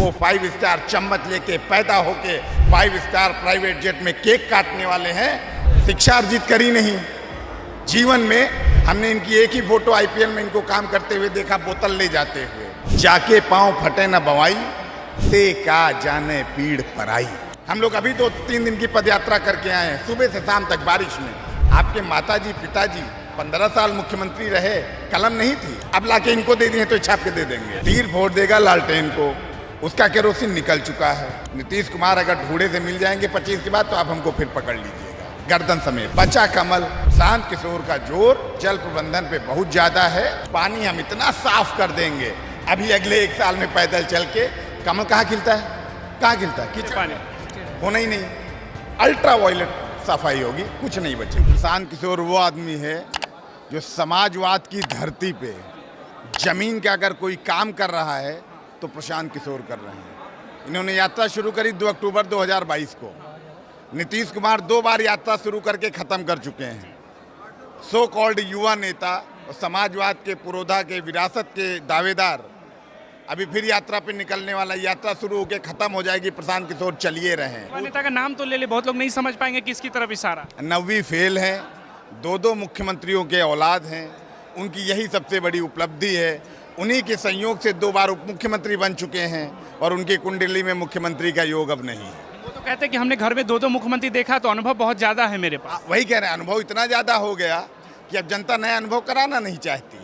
वो 5 स्टार चम्मच लेके पैदा होके 5 स्टार प्राइवेट जेट में केक काटने वाले हैं। शिक्षा अर्जित करी नहीं जीवन में। हमने इनकी एक ही फोटो आईपीएल में इनको काम करते हुए देखा, बोतल ले जाते हुए। जाके पांव फटे न बवाई, ते का जाने पीड़ पराई। हम लोग अभी 2-3 दिन की पदयात्रा करके आए हैं, सुबह से शाम तक बारिश में। आपके माताजी पिताजी 15 साल मुख्यमंत्री रहे, कलम नहीं थी, अब लाके इनको दे दिए तो छाप के दे देंगे। तीर फोड़ देगा लालटेन को, उसका केरोसिन निकल चुका है। नीतीश कुमार अगर ढूंढे से मिल जाएंगे 25 के बाद तो आप हमको फिर पकड़ लीजिएगा गर्दन समेत। बचा कमल, शांत किशोर का जोर जल प्रबंधन पे बहुत ज्यादा है। पानी हम इतना साफ कर देंगे, अभी अगले 1 साल में पैदल चल के कमल कहाँ खिलता है, कहाँ खिलता है, कीचड़ होना ही नहीं। अल्ट्रा वायलेट सफाई होगी, कुछ नहीं बचे। प्रशांत किशोर वो आदमी है जो समाजवाद की धरती पे जमीन का अगर कोई काम कर रहा है तो प्रशांत किशोर कर रहे हैं। इन्होंने यात्रा शुरू करी 2 अक्टूबर 2022 को। नीतीश कुमार 2 बार यात्रा शुरू करके खत्म कर चुके हैं। सो कॉल्ड युवा नेता और समाजवाद के पुरोधा के विरासत के दावेदार अभी फिर यात्रा पे निकलने वाला। यात्रा शुरू होकर खत्म हो जाएगी, प्रशांत किशोर चलिए रहे। नेता का नाम तो ले ले, बहुत लोग नहीं समझ पाएंगे किसकी तरफ इशारा। 9वीं फेल है, 2 मुख्यमंत्रियों के औलाद हैं, उनकी यही सबसे बड़ी उपलब्धि है। उन्हीं के संयोग से 2 बार उप मुख्यमंत्री बन चुके हैं और उनकी कुंडली में मुख्यमंत्री का योग अब नहीं है। वो तो कहते हैं कि हमने घर में 2 मुख्यमंत्री देखा तो अनुभव बहुत ज्यादा है मेरे पास। वही कह रहे हैं, अनुभव इतना ज्यादा हो गया कि अब जनता नया अनुभव कराना नहीं चाहती।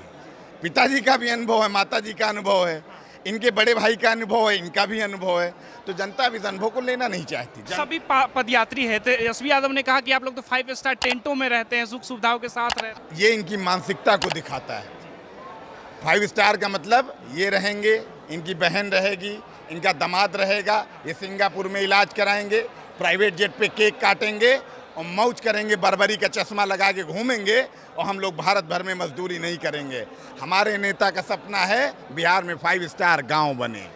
पिताजी का भी अनुभव है, माताजी का अनुभव है, इनके बड़े भाई का अनुभव है, इनका भी अनुभव है, तो जनता भी इस अनुभव को लेना नहीं चाहती। सभी पदयात्री है। तेजस्वी यादव ने कहा कि आप लोग तो 5 स्टार टेंटों में रहते हैं, सुख सुविधाओं के साथ रहते हैं। ये इनकी मानसिकता को दिखाता है। 5 स्टार का मतलब ये रहेंगे, इनकी बहन रहेगी, इनका दामाद रहेगा, ये सिंगापुर में इलाज कराएंगे, प्राइवेट जेट पे केक काटेंगे और मौज करेंगे, बर्बरी का चश्मा लगा के घूमेंगे और हम लोग भारत भर में मजदूरी नहीं करेंगे। हमारे नेता का सपना है बिहार में 5 स्टार गांव बने।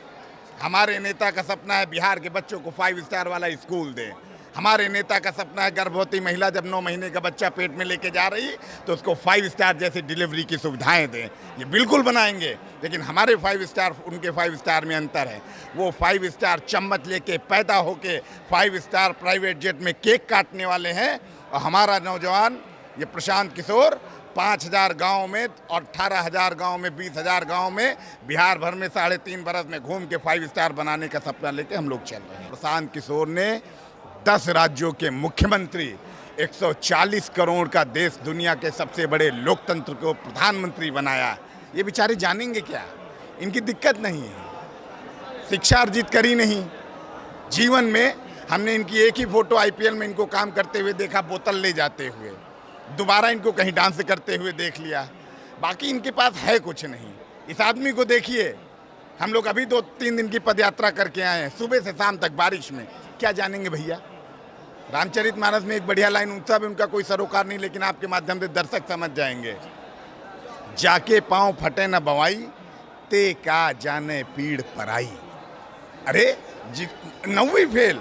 हमारे नेता का सपना है बिहार के बच्चों को 5 स्टार वाला स्कूल दें। हमारे नेता का सपना है गर्भवती महिला जब 9 महीने का बच्चा पेट में लेके जा रही तो उसको 5 स्टार जैसी डिलीवरी की सुविधाएं दें। ये बिल्कुल बनाएंगे, लेकिन हमारे 5 स्टार उनके 5 स्टार में अंतर है। वो 5 स्टार चम्मच लेके पैदा होके 5 स्टार प्राइवेट जेट में केक काटने वाले हैं और हमारा नौजवान ये प्रशांत किशोर 5000 गाँव में और 18,000 गाँव में 20,000 गाँव में बिहार भर में 3.5 बरस में घूम के 5 स्टार बनाने का सपना लेके हम लोग चल रहे हैं। प्रशांत किशोर ने 10 राज्यों के मुख्यमंत्री, 140 करोड़ का देश, दुनिया के सबसे बड़े लोकतंत्र को प्रधानमंत्री बनाया। ये बेचारे जानेंगे क्या, इनकी दिक्कत नहीं है। शिक्षा अर्जित करी नहीं जीवन में। हमने इनकी एक ही फोटो आईपीएल में इनको काम करते हुए देखा, बोतल ले जाते हुए। दोबारा इनको कहीं डांस करते हुए देख लिया, बाकी इनके पास है कुछ नहीं। इस आदमी को देखिए, हम लोग अभी 2-3 दिन की पदयात्रा करके आए हैं, सुबह से शाम तक बारिश में। क्या जानेंगे भैया। रामचरितमानस में एक बढ़िया लाइन, उनका भी उनका कोई सरोकार नहीं, लेकिन आपके माध्यम से दर्शक समझ जाएंगे। जाके पांव फटे न बवाई, ते का जाने पीड़ पराई। अरे 9वीं फेल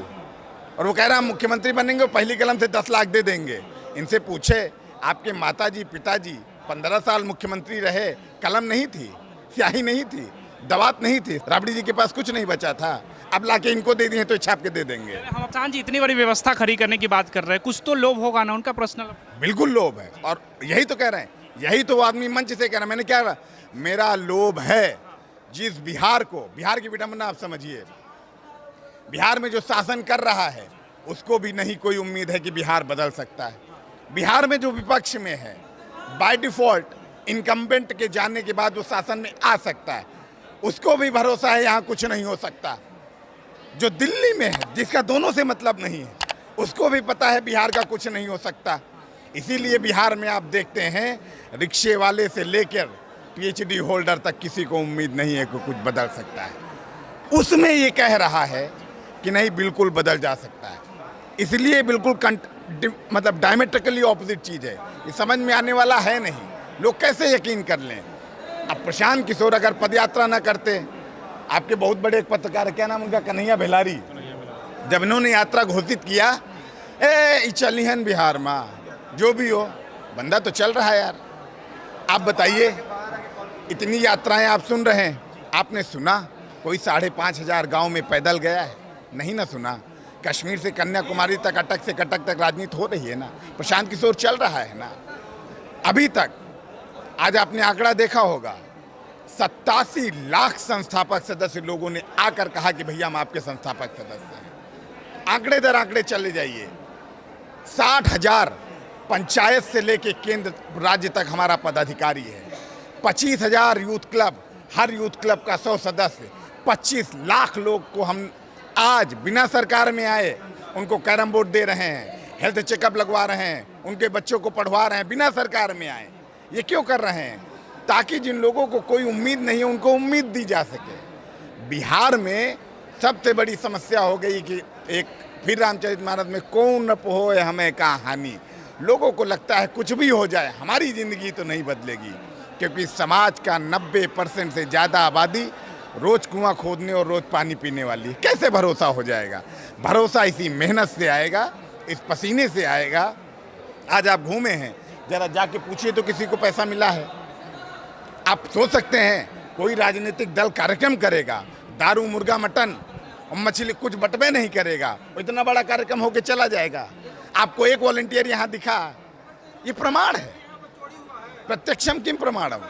और वो कह रहा हम मुख्यमंत्री बनेंगे, पहली कलम से 10 लाख दे देंगे। इनसे पूछे, आपके माताजी पिताजी 15 साल मुख्यमंत्री रहे, कलम नहीं थी, स्याही नहीं थी, दवात नहीं थी, राबड़ी जी के पास कुछ नहीं बचा था, अब लाके इनको दे दिए तो छाप के दे देंगे। हम प्रशांत जी इतनी बड़ी व्यवस्था खड़ी करने की बात कर रहे हैं, कुछ तो लोभ होगा ना, उनका पर्सनल। बिल्कुल लोभ है, और यही तो कह रहे हैं, यही तो वो आदमी मंच से कह रहा है। मैंने क्या कहा, मेरा लोभ है जिस बिहार को, बिहार की विडंबना आप समझिए, बिहार में जो शासन कर रहा है उसको भी नहीं कोई उम्मीद है कि बिहार बदल सकता है। बिहार में जो विपक्ष में है, बाय डिफॉल्ट इनकम्बेंट के जाने के बाद वो शासन में आ सकता है, उसको भी भरोसा है यहाँ कुछ नहीं हो सकता। जो दिल्ली में है, जिसका दोनों से मतलब नहीं है, उसको भी पता है बिहार का कुछ नहीं हो सकता। इसीलिए बिहार में आप देखते हैं, रिक्शे वाले से लेकर पीएचडी होल्डर तक किसी को उम्मीद नहीं है कि कुछ बदल सकता है। उसमें ये कह रहा है कि नहीं, बिल्कुल बदल जा सकता है। इसलिए बिल्कुल मतलब डायमेट्रिकली ऑपोजिट चीज़ है, ये समझ में आने वाला है नहीं। लोग कैसे यकीन कर लें। अब प्रशांत किशोर अगर पदयात्रा ना करते, आपके बहुत बड़े एक पत्रकार, क्या नाम उनका, कन्हैया बेलारी, जब इन्होंने यात्रा घोषित किया, चलिहन बिहार में जो भी हो, बंदा तो चल रहा है यार। आप बताइए, इतनी यात्राएं आप सुन रहे हैं, आपने सुना कोई 5,500 गांव में पैदल गया है? नहीं ना सुना। कश्मीर से कन्याकुमारी तक, अटक से कटक तक राजनीति हो रही है ना, प्रशांत किशोर चल रहा है ना। अभी तक आज आपने आंकड़ा देखा होगा, 87 लाख संस्थापक सदस्य लोगों ने आकर कहा कि भैया हम आपके संस्थापक सदस्य हैं। आंकड़े दर आंकड़े चले जाइए, 60,000 पंचायत से लेके केंद्र राज्य तक हमारा पदाधिकारी है, 25,000 यूथ क्लब, हर यूथ क्लब का 100 सदस्य, 25 लाख लोग को हम आज बिना सरकार में आए उनको कैरम बोर्ड दे रहे हैं, हेल्थ चेकअप लगवा रहे हैं, उनके बच्चों को पढ़वा रहे हैं बिना सरकार में आए। ये क्यों कर रहे हैं? ताकि जिन लोगों को कोई उम्मीद नहीं है उनको उम्मीद दी जा सके। बिहार में सबसे बड़ी समस्या हो गई कि एक फिर रामचरितमानस में कौन न पोए हमें कहानी, लोगों को लगता है कुछ भी हो जाए हमारी ज़िंदगी तो नहीं बदलेगी, क्योंकि समाज का 90% से ज़्यादा आबादी रोज कुआं खोदने और रोज पानी पीने वाली। कैसे भरोसा हो जाएगा? भरोसा इसी मेहनत से आएगा, इस पसीने से आएगा। आज आप घूमे हैं, जरा जाके पूछिए तो किसी को पैसा मिला है? आप सोच सकते हैं कोई राजनीतिक दल कार्यक्रम करेगा, दारू मुर्गा मटन और मछली कुछ बटवे नहीं करेगा, इतना बड़ा कार्यक्रम होके चला जाएगा। आपको एक वॉलंटियर यहाँ दिखा, ये प्रमाण है। प्रत्यक्षम किम प्रमाणम,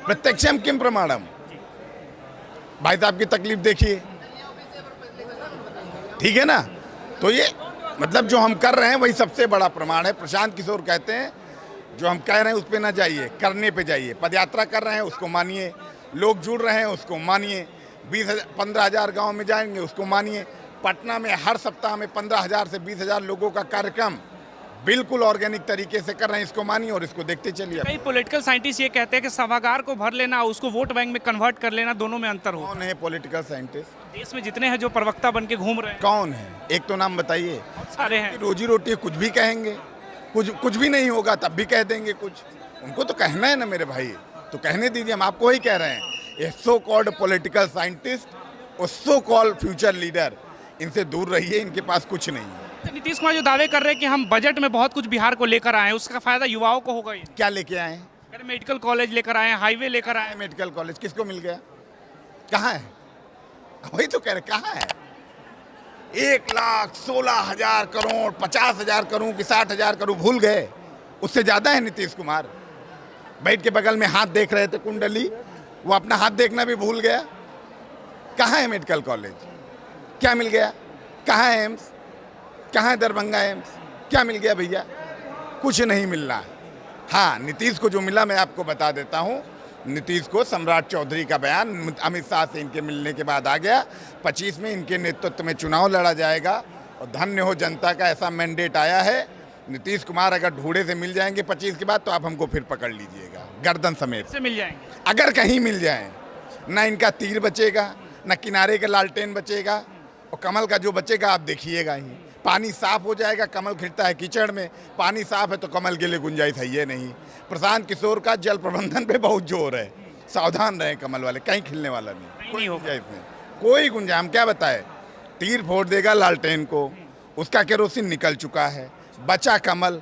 प्रत्यक्षम किम प्रमाणम। भाई साहब की तकलीफ देखिए, ठीक है ना। तो ये मतलब जो हम कर रहे हैं वही सबसे बड़ा प्रमाण है। प्रशांत किशोर कहते हैं जो हम कह रहे हैं उस पे ना जाइए, करने पे जाइए। पदयात्रा कर रहे हैं उसको मानिए, लोग जुड़ रहे हैं उसको मानिए, 15,000 गांव में जाएंगे उसको मानिए। पटना में हर सप्ताह में 15,000 से 20,000 लोगों का कार्यक्रम बिल्कुल ऑर्गेनिक तरीके से कर रहे हैं, इसको मानिए और इसको देखते चलिए। कई पॉलिटिकल साइंटिस्ट ये कहते हैं कि सभागार को भर लेना, उसको वोट बैंक में कन्वर्ट कर लेना, दोनों में अंतर हो। कौन है पॉलिटिकल साइंटिस्ट देश में जितने हैं जो प्रवक्ता बन के घूम रहे हैं? कौन है? एक तो नाम बताइए। सारे हैं। रोजी रोटी कुछ भी कहेंगे, कुछ भी नहीं होगा तब भी कह देंगे कुछ। उनको तो कहना है ना मेरे भाई, तो कहने दीजिए। हम आपको ही कह रहे हैं, ये सो कॉल्ड पॉलिटिकल साइंटिस्ट और सो कॉल्ड फ्यूचर लीडर, इनसे दूर रहिए, इनके पास कुछ नहीं है। नीतीश कुमार जो दावे कर रहे हैं कि हम बजट में बहुत कुछ बिहार को लेकर आए हैं, उसका फायदा युवाओं को होगा। ये क्या लेके आए हैं? मेडिकल कॉलेज लेकर आए हैं, हाईवे लेकर आए हैं। मेडिकल कॉलेज किसको मिल गया? कहाँ है? वही तो कह रहे, कहाँ है? 1,16,000 करोड़, 50,000 करोड़ कि 60,000 करोड़ भूल गए? उससे ज्यादा है नीतीश कुमार। बैठ के बगल में हाथ देख रहे थे कुंडली, वो अपना हाथ देखना भी भूल गया। कहाँ है मेडिकल कॉलेज? क्या मिल गया? कहाँ है एम्स? कहाँ है दरभंगा एम्स? क्या मिल गया भैया? कुछ नहीं मिल रहा। हाँ, नीतीश को जो मिला मैं आपको बता देता हूँ। नीतीश को सम्राट चौधरी का बयान अमित शाह से इनके मिलने के बाद आ गया। 25 में इनके नेतृत्व में चुनाव लड़ा जाएगा और धन्य हो जनता का ऐसा मैंडेट आया है। नीतीश कुमार अगर ढूढ़े से मिल जाएंगे 25 के बाद तो आप हमको फिर पकड़ लीजिएगा गर्दन समेत। से मिल जाएंगे अगर कहीं मिल जाए, ना इनका तीर बचेगा, ना किनारे का लालटेन बचेगा, और कमल का जो बचेगा आप देखिएगा ही। पानी साफ हो जाएगा, कमल खिलता है कीचड़ में, पानी साफ है तो कमल के लिए गुंजाइश है ये नहीं। प्रशांत किशोर का जल प्रबंधन पे बहुत जोर है, सावधान रहें कमल वाले, कहीं खिलने वाला नहीं, कोई गुंजाइश नहीं, कोई गुंजाइश। हम क्या बताए, तीर फोड़ देगा लालटेन को, उसका केरोसिन निकल चुका है, बचा कमल।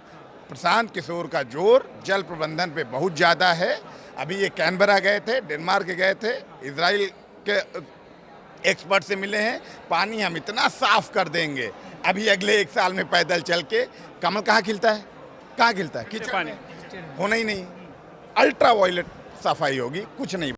प्रशांत किशोर का जोर जल प्रबंधन पे बहुत ज़्यादा है। अभी ये कैनबरा गए थे, डेनमार्क गए थे, इजराइल के एक्सपर्ट से मिले हैं। पानी हम इतना साफ कर देंगे अभी अगले 1 साल में पैदल चल के। कमल कहाँ खिलता है? कहाँ खिलता है? कीचड़ में होना ही नहीं। अल्ट्रा वायलेट सफाई होगी, कुछ नहीं।